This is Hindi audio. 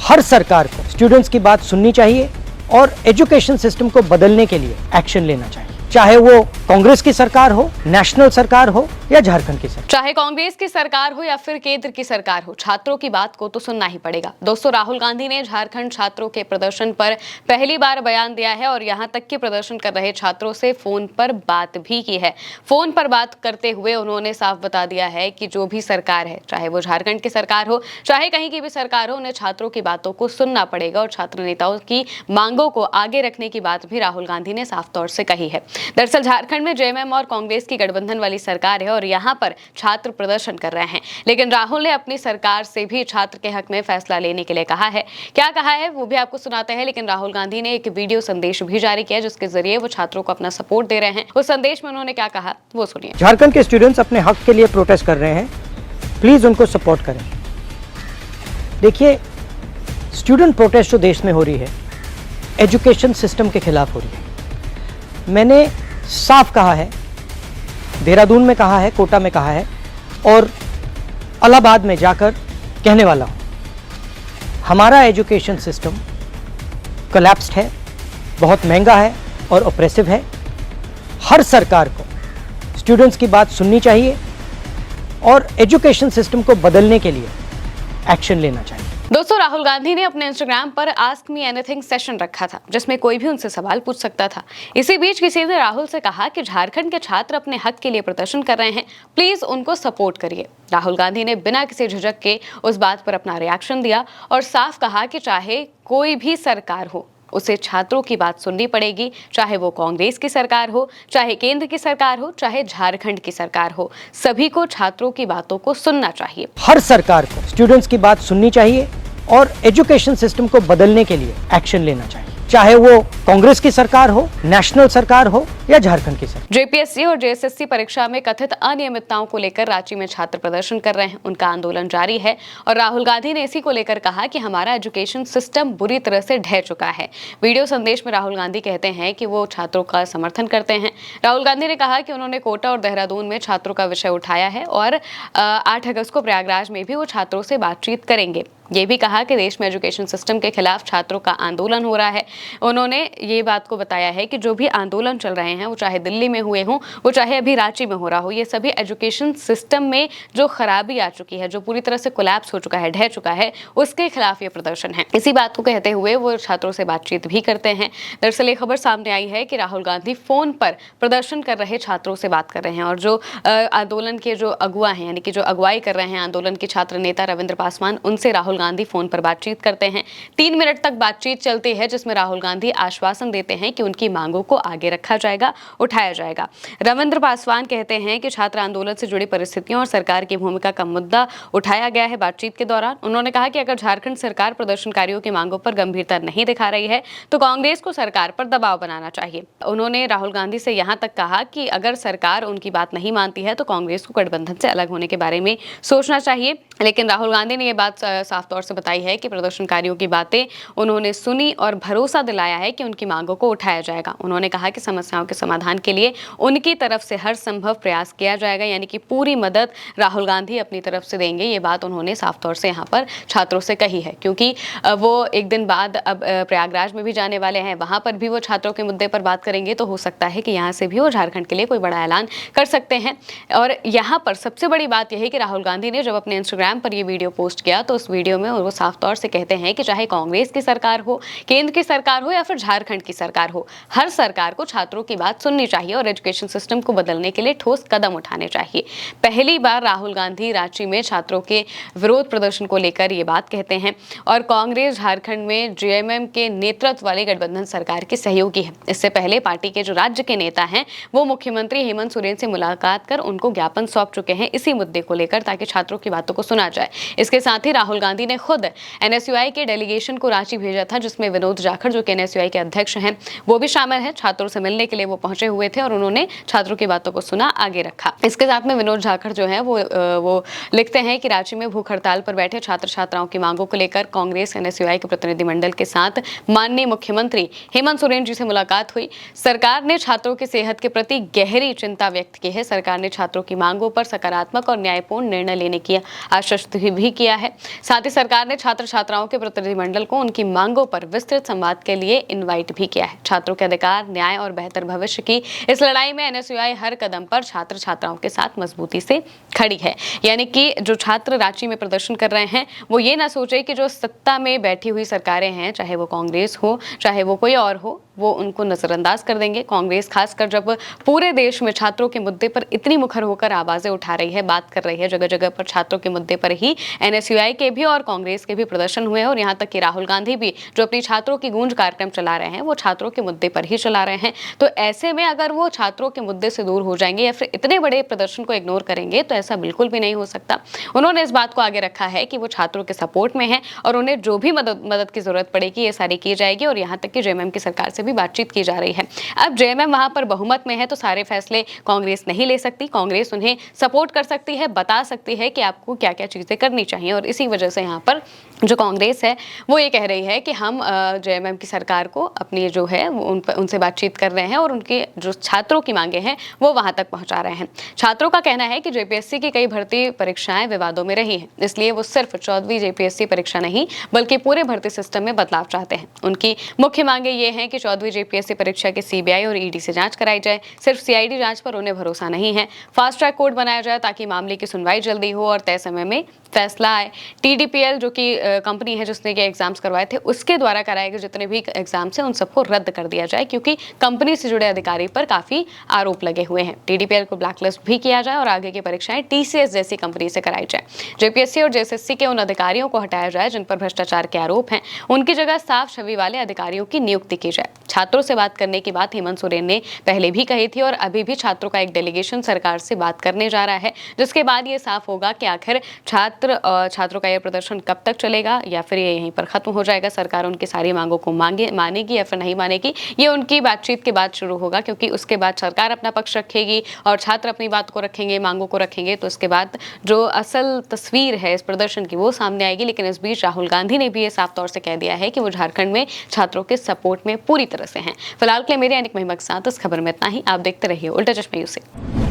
हर सरकार को स्टूडेंट्स की बात सुननी चाहिए और एजुकेशन सिस्टम को बदलने के लिए एक्शन लेना चाहिए, चाहे वो कांग्रेस की सरकार हो, नेशनल सरकार हो या झारखंड की सरकार। चाहे कांग्रेस की सरकार हो या फिर केंद्र की सरकार हो, छात्रों की बात को तो सुनना ही पड़ेगा। दोस्तों, राहुल गांधी ने झारखंड छात्रों के प्रदर्शन पर पहली बार बयान दिया है और यहां तक कि प्रदर्शन कर रहे छात्रों से फोन पर बात भी की है। फोन पर बात करते हुए उन्होंने साफ बता दिया है कि जो भी सरकार है, चाहे वो झारखंड की सरकार हो, चाहे कहीं की भी सरकार हो, उन्हें छात्रों की बातों को सुनना पड़ेगा और छात्र नेताओं की मांगों को आगे रखने की बात भी राहुल गांधी ने साफ तौर से कही है। दरअसल झारखंड में जेएमएम और कांग्रेस की गठबंधन वाली सरकार है और यहां पर छात्र प्रदर्शन कर रहे हैं, लेकिन राहुल ने अपनी सरकार से भी छात्र के हक में फैसला लेने के लिए कहा है। क्या कहा है वो भी आपको सुनाते हैं, लेकिन राहुल गांधी ने एक वीडियो संदेश भी जारी किया जिसके जरिए वो छात्रों को अपना सपोर्ट दे रहे हैं। उस संदेश में उन्होंने क्या कहा वो सुनिए। झारखंड के स्टूडेंट्स अपने हक के लिए प्रोटेस्ट कर रहे हैं, प्लीज उनको सपोर्ट करें। देखिए, स्टूडेंट प्रोटेस्ट जो देश में हो रही है, एजुकेशन सिस्टम के खिलाफ हो रही है। मैंने साफ कहा है, देहरादून में कहा है, कोटा में कहा है और इलाहाबाद में जाकर कहने वाला हूं, हमारा एजुकेशन सिस्टम कोलैप्स्ड है, बहुत महंगा है और ऑप्रेसिव है। हर सरकार को स्टूडेंट्स की बात सुननी चाहिए और एजुकेशन सिस्टम को बदलने के लिए एक्शन लेना चाहिए। दोस्तों, राहुल गांधी ने अपने इंस्टाग्राम पर आस्क मी एनीथिंग सेशन रखा था जिसमें कोई भी उनसे सवाल पूछ सकता था। इसी बीच किसी ने राहुल से कहा कि झारखंड के छात्र अपने हक के लिए प्रदर्शन कर रहे हैं, प्लीज उनको सपोर्ट करिए। राहुल गांधी ने बिना किसी झिझक के उस बात पर अपना रिएक्शन दिया और साफ कहा कि चाहे कोई भी सरकार हो, उसे छात्रों की बात सुननी पड़ेगी, चाहे वो कांग्रेस की सरकार हो, चाहे केंद्र की सरकार हो, चाहे झारखंड की सरकार हो, सभी को छात्रों की बातों को सुनना चाहिए। हर सरकार को स्टूडेंट्स की बात सुननी चाहिए और एजुकेशन सिस्टम को बदलने के लिए एक्शन लेना चाहिए, चाहे वो कांग्रेस की सरकार हो, नेशनल सरकार हो या झारखंड की सरकार। जेपीएससी और जेएसएससी परीक्षा में कथित अनियमितताओं को लेकर रांची में छात्र प्रदर्शन कर रहे हैं, उनका आंदोलन जारी है और राहुल गांधी ने इसी को लेकर कहा कि हमारा एजुकेशन सिस्टम बुरी तरह से ढह चुका है। वीडियो संदेश में राहुल गांधी कहते हैं कि वो छात्रों का समर्थन करते हैं। राहुल गांधी ने कहा कि उन्होंने कोटा और देहरादून में छात्रों का विषय उठाया है और 8 अगस्त को प्रयागराज में भी वो छात्रों से बातचीत करेंगे। ये भी कहा कि देश में एजुकेशन सिस्टम के खिलाफ छात्रों का आंदोलन हो रहा है। उन्होंने ये बात को बताया है कि जो भी आंदोलन चल रहे हैं, वो चाहे दिल्ली में हुए हों, वो चाहे अभी रांची में हो रहा हो, ये सभी एजुकेशन सिस्टम में जो खराबी आ चुकी है, जो पूरी तरह से कोलैप्स हो चुका है, ढह चुका है, उसके खिलाफ ये प्रदर्शन है। इसी बात को कहते हुए वो छात्रों से बातचीत भी करते हैं। दरअसल ये खबर सामने आई है कि राहुल गांधी फोन पर प्रदर्शन कर रहे छात्रों से बात कर रहे हैं और जो आंदोलन के जो अगुआ हैं, यानी कि जो अगुवाई कर रहे हैं आंदोलन के छात्र नेता रविंद्र पासवान, उनसे राहुल गांधी फोन पर बातचीत करते हैं। 3 मिनट तक बातचीत चलती है जिसमें राहुल गांधी आश्वासन देते हैं कि उनकी मांगों को आगे रखा जाएगा, उठाया जाएगा। रविंद्र पासवान कहते हैं कि छात्र आंदोलन से जुड़ी परिस्थितियों और सरकार की भूमिका का मुद्दा उठाया गया है बातचीत के दौरान। उन्होंने कहा कि अगर झारखंड सरकार प्रदर्शनकारियों की मांगों पर गंभीरता नहीं दिखा रही है तो कांग्रेस को सरकार पर दबाव बनाना चाहिए। उन्होंने राहुल गांधी से यहां तक कहा कि अगर सरकार उनकी बात नहीं मानती है तो कांग्रेस को गठबंधन से अलग होने के बारे में सोचना चाहिए। लेकिन राहुल गांधी ने यह बात साफ तौर से बताई है कि प्रदर्शनकारियों की बातें उन्होंने सुनी और भरोसा दिलाया है कि उनकी मांगों को उठाया जाएगा। उन्होंने कहा कि समस्याओं के समाधान के लिए उनकी तरफ से हर संभव प्रयास किया जाएगा, यानी कि पूरी मदद राहुल गांधी अपनी तरफ से देंगे। ये बात उन्होंने साफ तौर से यहाँ पर छात्रों से कही है, क्योंकि वो एक दिन बाद अब प्रयागराज में भी जाने वाले हैं, वहां पर भी वो छात्रों के मुद्दे पर बात करेंगे। तो हो सकता है कि यहाँ से भी वो झारखंड के लिए कोई बड़ा ऐलान कर सकते हैं। और यहाँ पर सबसे बड़ी बात यह है कि राहुल गांधी ने जब अपने इंस्टाग्राम पर ये वीडियो पोस्ट किया तो उस वीडियो में वो साफ तौर से कहते हैं कि चाहे कांग्रेस की सरकार हो, केंद्र की सरकार हो या फिर झारखंड की सरकार हो, हर सरकार को छात्रों की बात सुननी चाहिए और एजुकेशन सिस्टम को बदलने के लिए ठोस कदम उठाने चाहिए। पहली बार राहुल गांधी रांची में छात्रों के विरोध प्रदर्शन को लेकर ये बात कहते हैं और कांग्रेस झारखंड में जेएमएम के नेतृत्व वाली गठबंधन सरकार की सहयोगी है। इससे पहले पार्टी के जो राज्य के नेता हैं वो मुख्यमंत्री हेमंत सोरेन से मुलाकात कर उनको ज्ञापन सौंप चुके हैं इसी मुद्दे को लेकर, ताकि छात्रों की बातों को सुना जाए। इसके साथ ही राहुल गांधी ने खुद एनएसयूआई के डेलीगेशन को रांची भेजा था, जिसमें विनोद जाखड़ जो कि एनएसयूआई के अध्यक्ष हैं वो भी शामिल हैं। छात्रों से मिलने के लिए वो पहुंचे हुए थे और उन्होंने छात्रों की बातों को सुना, आगे रखा। इसके साथ में विनोद जाखड़ जो है वो लिखते हैं कि रांची में भूख हड़ताल पर बैठे छात्र छात्राओं की मांगों को लेकर कांग्रेस एनएसयूआई के प्रतिनिधिमंडल के साथ माननीय मुख्यमंत्री हेमंत सोरेन जी से मुलाकात हुई। सरकार ने छात्रों की सेहत के प्रति गहरी चिंता व्यक्त की है। सरकार ने छात्रों की मांगों पर सकारात्मक और न्यायपूर्ण निर्णय लेने की आश्वस्त भी किया है। साथ ही सरकार ने छात्र छात्राओं के प्रतिनिधिमंडल को उनकी मांगों पर विस्तृत संवाद के लिए इनवाइट भी किया है। छात्रों के अधिकार, न्याय और बेहतर भविष्य की इस लड़ाई में एनएसयूआई हर कदम पर छात्र छात्राओं के साथ मजबूती से खड़ी है। यानी कि जो छात्र रांची में प्रदर्शन कर रहे हैं वो ये ना सोचे कि जो सत्ता में बैठी हुई सरकारें हैं, चाहे वो कांग्रेस हो चाहे वो कोई और हो, वो उनको नजरअंदाज कर देंगे। कांग्रेस खासकर जब पूरे देश में छात्रों के मुद्दे पर इतनी मुखर होकर आवाजें उठा रही है, बात कर रही है, जगह जगह पर छात्रों के मुद्दे पर ही एनएसयूआई के भी और कांग्रेस के भी प्रदर्शन हुए हैं। और यहाँ तक कि राहुल गांधी भी जो अपनी छात्रों की गूंज कार्यक्रम चला रहे हैं वो छात्रों के मुद्दे पर ही चला रहे हैं। तो ऐसे में अगर वो छात्रों के मुद्दे से दूर हो जाएंगे या फिर इतने बड़े प्रदर्शन को इग्नोर करेंगे तो ऐसा बिल्कुल भी नहीं हो सकता। उन्होंने इस बात को आगे रखा है कि वो छात्रों के सपोर्ट में है और उन्हें जो भी मदद की जरूरत पड़ेगी ये सारी की जाएगी। और यहाँ तक कि जेएमएम की सरकार से भी बातचीत की जा रही है। अब जेएमएम वहां पर बहुमत में है तो सारे फैसले कांग्रेस नहीं ले सकती। कांग्रेस उन्हें सपोर्ट कर सकती है, बता सकती है कि आपको क्या क्या चीजें करनी चाहिए। और इसी वजह से यहाँ पर जो कांग्रेस है वो ये कह रही है कि हम जेएमएम की सरकार को अपनी जो है उनसे बातचीत कर रहे हैं और उनके जो छात्रों की मांगे हैं वो वहां तक पहुंचा रहे हैं। छात्रों का कहना है कि जेपीएससी की कई भर्ती परीक्षाएं विवादों में रही हैं, इसलिए वो सिर्फ 14वीं जेपीएससी परीक्षा नहीं बल्कि पूरे भर्ती सिस्टम में बदलाव चाहते हैं। उनकी मुख्य मांगे ये हैं कि 14वीं जेपीएससी परीक्षा की सीबीआई और ईडी से जांच कराई जाए। सिर्फ सीआईडी जांच पर उन्हें भरोसा नहीं है। फास्ट ट्रैक कोर्ट बनाया जाए ताकि मामले की सुनवाई जल्दी हो और तय समय में फैसला आए। टीडीपीएल जो कि कंपनी है जिसने ये एग्जाम्स करवाए थे उसके द्वारा कराए गए जितने भी एग्जाम्स हैं उन सबको रद्द कर दिया जाए, क्योंकि कंपनी से जुड़े अधिकारी पर काफी आरोप लगे हुए हैं। टीडीपीएल को ब्लैकलिस्ट भी किया जाए और आगे की परीक्षाएं टीसीएस जैसी कंपनी से कराई जाए। जेपीएससी और जेएसएससी के उन अधिकारियों को हटाया जाए जिन पर भ्रष्टाचार के आरोप हैं, उनकी जगह साफ छवि वाले अधिकारियों की नियुक्ति की जाए। छात्रों से बात करने की बात हेमंत सोरेन ने पहले भी कही थी और अभी भी छात्रों का एक डेलीगेशन सरकार से बात करने जा रहा है, जिसके बाद ये साफ होगा कि आखिर छात्रों का यह प्रदर्शन कब तक चलेगा या फिर ये यहीं पर खत्म हो जाएगा। सरकार उनकी सारी मांगों को मानेगी या फिर नहीं मानेगी, ये उनकी बातचीत के बाद शुरू होगा, क्योंकि उसके बाद सरकार अपना पक्ष रखेगी और छात्र अपनी बात को रखेंगे, मांगों को रखेंगे। तो उसके बाद जो असल तस्वीर है इस प्रदर्शन की वो सामने आएगी। लेकिन इस बीच राहुल गांधी ने भी ये साफ तौर से कह दिया है कि वो झारखंड में छात्रों के सपोर्ट में पूरी तरह से हैं। फिलहाल के लिए मेरे यानी महिमा के साथ इस खबर में इतना ही। आप देखते रहिए उल्टा चश्मा न्यूज़ से।